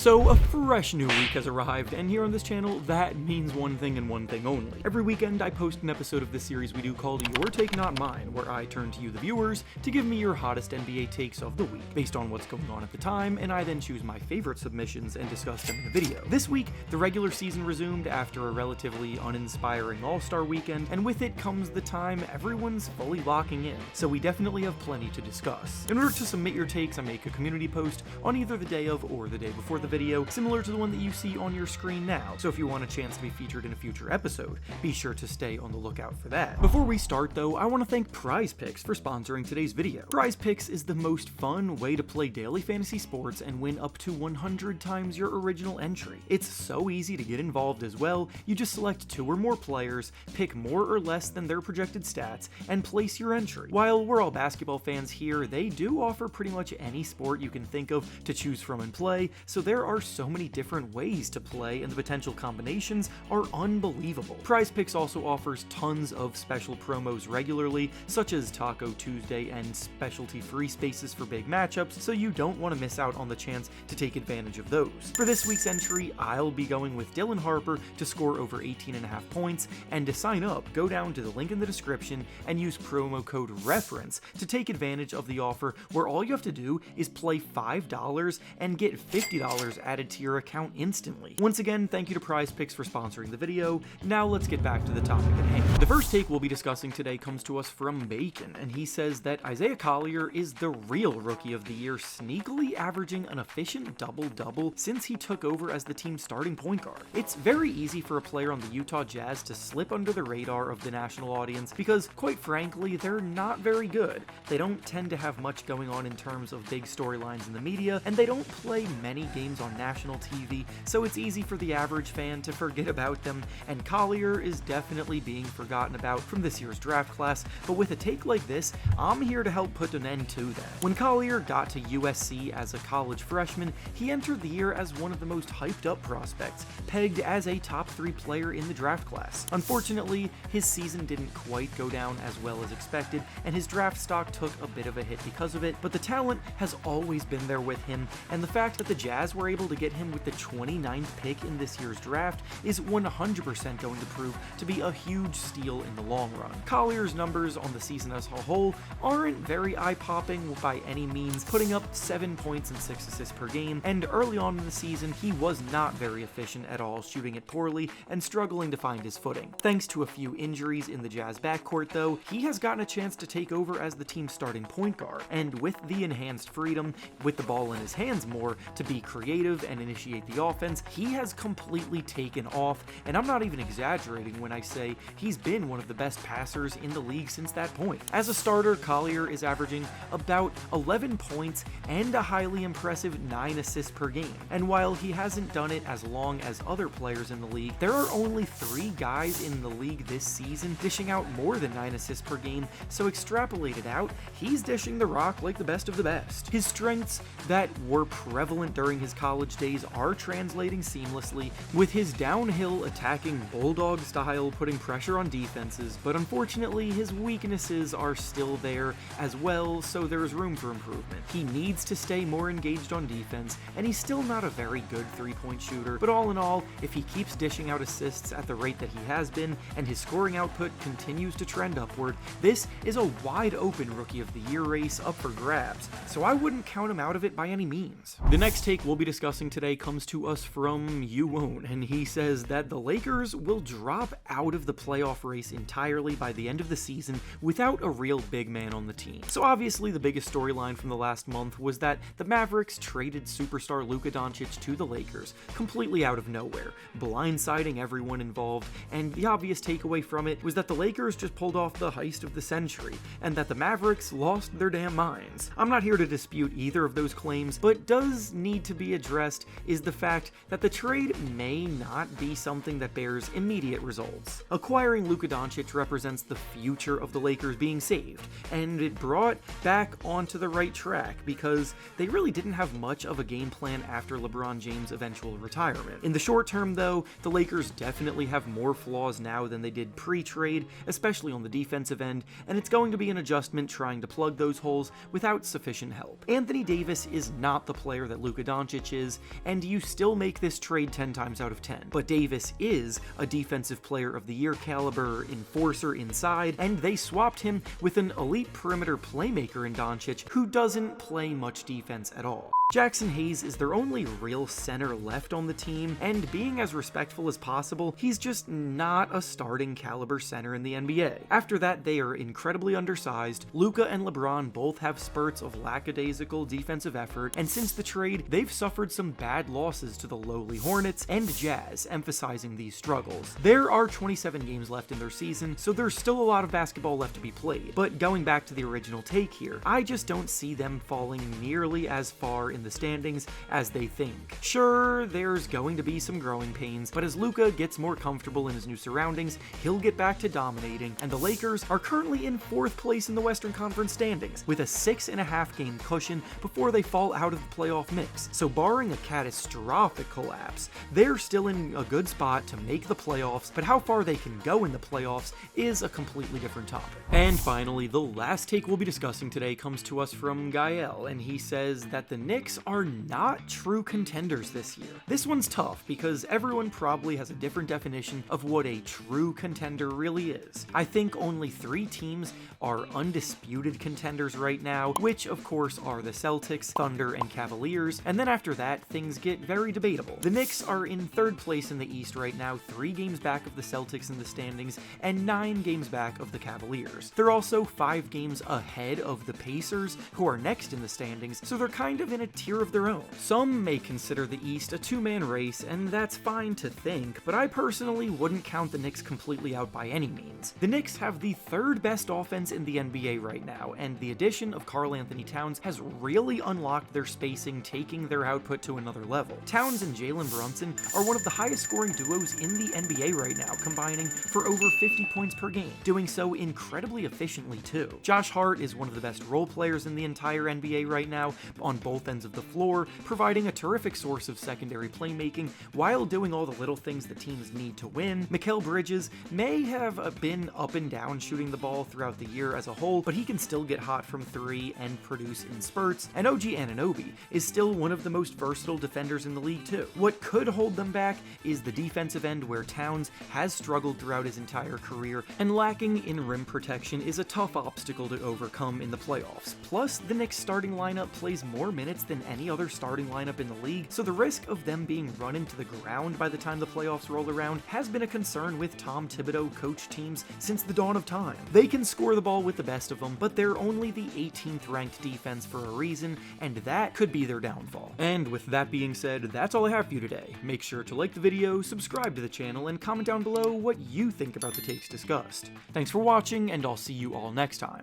So a fresh new week has arrived, and here on this channel, that means one thing and one thing only. Every weekend, I post an episode of this series we do called Your Take Not Mine, where I turn to you, the viewers, to give me your hottest NBA takes of the week, based on what's going on at the time, and I then choose my favorite submissions and discuss them in a video. This week, the regular season resumed after a relatively uninspiring All-Star weekend, and with it comes the time everyone's fully locking in, so we definitely have plenty to discuss. In order to submit your takes, I make a community post on either the day of or the day before the video, similar to the one that you see on your screen now, so if you want a chance to be featured in a future episode, be sure to stay on the lookout for that. Before we start though, I want to thank Prize Picks for sponsoring today's video. Prize Picks is the most fun way to play daily fantasy sports and win up to 100 times your original entry. It's so easy to get involved as well. You just select 2 or more players, pick more or less than their projected stats, and place your entry. While we're all basketball fans here, they do offer pretty much any sport you can think of to choose from and play, so there are so many different ways to play, and the potential combinations are unbelievable. Prize Picks also offers tons of special promos regularly, such as Taco Tuesday and specialty free spaces for big matchups, so you don't want to miss out on the chance to take advantage of those. For this week's entry, I'll be going with Dylan Harper to score over 18.5 points, and to sign up, go down to the link in the description and use promo code REFERENCE to take advantage of the offer, where all you have to do is play $5 and get $50 added to your account instantly. Once again, thank you to Prize Picks for sponsoring the video. Now let's get back to the topic at hand. The first take we'll be discussing today comes to us from Bacon, and he says that Isaiah Collier is the real Rookie of the Year, sneakily averaging an efficient double-double since he took over as the team's starting point guard. It's very easy for a player on the Utah Jazz to slip under the radar of the national audience because, quite frankly, they're not very good. They don't tend to have much going on in terms of big storylines in the media, and they don't play many games on national TV, so it's easy for the average fan to forget about them, and Collier is definitely being forgotten about from this year's draft class, but with a take like this, I'm here to help put an end to that. When Collier got to USC as a college freshman, he entered the year as one of the most hyped up prospects, pegged as a top 3 player in the draft class. Unfortunately, his season didn't quite go down as well as expected, and his draft stock took a bit of a hit because of it, but the talent has always been there with him, and the fact that the Jazz were able to get him with the 29th pick in this year's draft is 100% going to prove to be a huge steal in the long run. Collier's numbers on the season as a whole aren't very eye-popping by any means, putting up 7 points and 6 assists per game, and early on in the season he was not very efficient at all, shooting it poorly and struggling to find his footing. Thanks to a few injuries in the Jazz backcourt though, he has gotten a chance to take over as the team's starting point guard, and with the enhanced freedom, with the ball in his hands more, to be creative and initiate the offense, he has completely taken off, and I'm not even exaggerating when I say he's been one of the best passers in the league since that point. As a starter, Collier is averaging about 11 points and a highly impressive 9 assists per game, and while he hasn't done it as long as other players in the league, there are only 3 guys in the league this season dishing out more than 9 assists per game, so extrapolated out, he's dishing the rock like the best of the best. His strengths that were prevalent during his college days are translating seamlessly, with his downhill attacking bulldog style putting pressure on defenses, but unfortunately his weaknesses are still there as well, so there's room for improvement. He needs to stay more engaged on defense, and he's still not a very good 3-point shooter, but all in all, if he keeps dishing out assists at the rate that he has been, and his scoring output continues to trend upward, this is a wide open Rookie of the Year race up for grabs, so I wouldn't count him out of it by any means. The next take we'll be discussing today comes to us from You Won't, and he says that the Lakers will drop out of the playoff race entirely by the end of the season without a real big man on the team. So obviously the biggest storyline from the last month was that the Mavericks traded superstar Luka Doncic to the Lakers, completely out of nowhere, blindsiding everyone involved, and the obvious takeaway from it was that the Lakers just pulled off the heist of the century, and that the Mavericks lost their damn minds. I'm not here to dispute either of those claims, but does need to be addressed is the fact that the trade may not be something that bears immediate results. Acquiring Luka Doncic represents the future of the Lakers being saved, and it brought back onto the right track because they really didn't have much of a game plan after LeBron James' eventual retirement. In the short term though, the Lakers definitely have more flaws now than they did pre-trade, especially on the defensive end, and it's going to be an adjustment trying to plug those holes without sufficient help. Anthony Davis is not the player that Luka Doncic Doncic is, and you still make this trade 10 times out of 10. But Davis is a Defensive Player of the Year caliber enforcer inside, and they swapped him with an elite perimeter playmaker in Doncic who doesn't play much defense at all. Jackson Hayes is their only real center left on the team, and being as respectful as possible, he's just not a starting caliber center in the NBA. After that, they are incredibly undersized. Luka and LeBron both have spurts of lackadaisical defensive effort, and since the trade, they've suffered some bad losses to the lowly Hornets and Jazz, emphasizing these struggles. There are 27 games left in their season, so there's still a lot of basketball left to be played. But going back to the original take here, I just don't see them falling nearly as far in the standings as they think. Sure, there's going to be some growing pains, but as Luka gets more comfortable in his new surroundings, he'll get back to dominating, and the Lakers are currently in 4th place in the Western Conference standings, with a 6.5 game cushion before they fall out of the playoff mix. So barring a catastrophic collapse, they're still in a good spot to make the playoffs, but how far they can go in the playoffs is a completely different topic. And finally, the last take we'll be discussing today comes to us from Gael, and he says that the Knicks are not true contenders this year. This one's tough because everyone probably has a different definition of what a true contender really is. I think only 3 teams are undisputed contenders right now, which of course are the Celtics, Thunder, and Cavaliers, and then after that, things get very debatable. The Knicks are in 3rd place in the East right now, 3 games back of the Celtics in the standings, and 9 games back of the Cavaliers. They're also 5 games ahead of the Pacers, who are next in the standings, so they're kind of in a tier of their own. Some may consider the East a 2-man race, and that's fine to think, but I personally wouldn't count the Knicks completely out by any means. The Knicks have the 3rd best offense in the NBA right now, and the addition of Karl Anthony Towns has really unlocked their spacing, taking their output to another level. Towns and Jalen Brunson are one of the highest scoring duos in the NBA right now, combining for over 50 points per game, doing so incredibly efficiently too. Josh Hart is one of the best role players in the entire NBA right now, on both ends of the floor, providing a terrific source of secondary playmaking while doing all the little things that teams need to win. Mikal Bridges may have been up and down shooting the ball throughout the year as a whole, but he can still get hot from 3 and produce in spurts, and OG Anunoby is still one of the most versatile defenders in the league too. What could hold them back is the defensive end, where Towns has struggled throughout his entire career, and lacking in rim protection is a tough obstacle to overcome in the playoffs. Plus, the Knicks starting lineup plays more minutes than any other starting lineup in the league, so the risk of them being run into the ground by the time the playoffs roll around has been a concern with Tom Thibodeau coach teams since the dawn of time. They can score the ball with the best of them, but they're only the 18th ranked defense for a reason, and that could be their downfall. And with that being said, that's all I have for you today. Make sure to like the video, subscribe to the channel, and comment down below what you think about the takes discussed. Thanks for watching, and I'll see you all next time.